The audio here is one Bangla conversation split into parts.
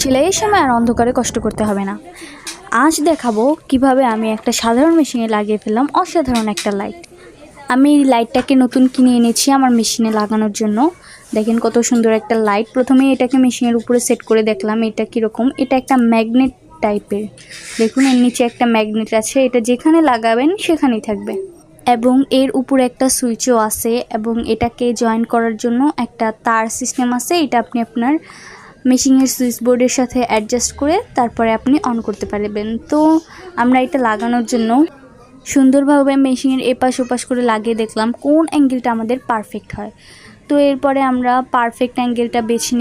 সেলাইয়ের সময় আর অন্ধকারে কষ্ট করতে হবে না। আজ দেখাবো কিভাবে আমি একটা সাধারণ মেশিনে লাগিয়ে ফেললাম অসাধারণ একটা লাইট। আমি এই লাইটটাকে নতুন কিনে এনেছি আমার মেশিনে লাগানোর জন্য। দেখেন কত সুন্দর একটা লাইট। প্রথমে এটাকে মেশিনের উপরে সেট করে দেখলাম এটা কীরকম। এটা একটা ম্যাগনেট টাইপের, দেখুন এর নিচে একটা ম্যাগনেট আছে, এটা যেখানে লাগাবেন সেখানেই থাকবে এবং এর উপরে একটা সুইচও আছে এবং এটাকে জয়েন করার জন্য একটা তার সিস্টেম আছে। এটা আপনি আপনার মেশিনের সুইচ বোর্ডের সাথে অ্যাডজাস্ট করে তারপরে আপনি অন করতে পারবেন। তো আমরা এটা লাগানোর জন্য সুন্দরভাবে মেশিনের এপাশ ওপাশ করে লাগিয়ে দেখলাম কোন অ্যাঙ্গেলটা আমাদের পারফেক্ট হয়। তো এরপরে আমরা পারফেক্ট অ্যাঙ্গেলটা বেছে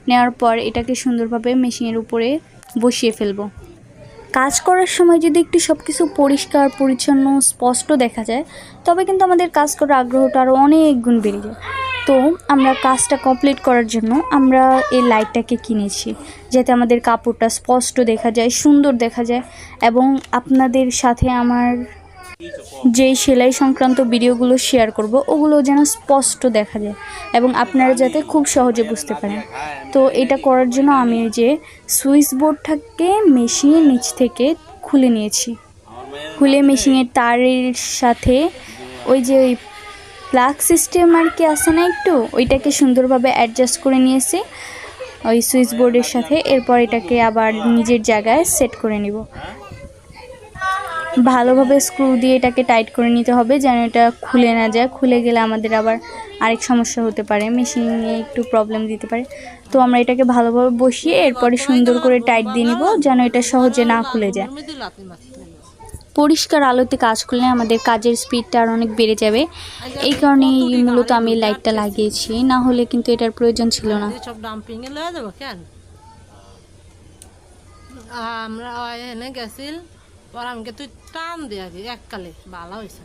নেওয়ার পর এটাকে সুন্দরভাবে মেশিনের উপরে বসিয়ে ফেলবো। কাজ করার সময় যদি একটু সব কিছু পরিষ্কার পরিচ্ছন্ন স্পষ্ট দেখা যায় তবে কিন্তু আমাদের কাজ করার আগ্রহটা আরও অনেক গুণ বেড়ে যায়। তো আমরা কাজটা কমপ্লিট করার জন্য আমরা এই লাইটটাকে কিনেছি যাতে আমাদের কাপড়টা স্পষ্ট দেখা যায়, সুন্দর দেখা যায় এবং আপনাদের সাথে আমার যেই সেলাই সংক্রান্ত ভিডিওগুলো শেয়ার করব ওগুলো যেন স্পষ্ট দেখা যায় এবং আপনারা যাতে খুব সহজে বুঝতে পারেন। তো এটা করার জন্য আমি যে সুইচ বোর্ডটাকে মেশিনের নিচ থেকে খুলে নিয়েছি, খুলে মেশিনের তারের সাথে ওই যে ওই প্লাগ সিস্টেম আর কি আছে না একটু, ওইটাকে সুন্দরভাবে অ্যাডজাস্ট করে নিয়েছি ওই সুইচ বোর্ডের সাথে। এরপর এটাকে আবার নিজের জায়গায় সেট করে নিব। ভালোভাবে স্ক্রু দিয়ে এটাকে টাইট করে নিতে হবে যেন এটা খুলে না যায়। খুলে গেলে আমাদের আবার আরেক সমস্যা হতে পারে, মেশিনে একটু প্রবলেম দিতে পারে। তো আমরা এটাকে ভালোভাবে বসিয়ে এরপরে সুন্দর করে টাইট দিয়ে নিব যেন এটা সহজে না খুলে যায়। পরিষ্কার আলোতে কাজ করলে আমাদের কাজের স্পিডটা আর অনেক বেড়ে যাবে। এই কারণেই মূলত আমি লাইটটা লাগিয়েছি, না হলে কিন্তু এটার প্রয়োজন ছিল না। আমরা এনে গেছিল পর আমাকে তুই টান দিয়ে এককালে ভালো হয়েছে।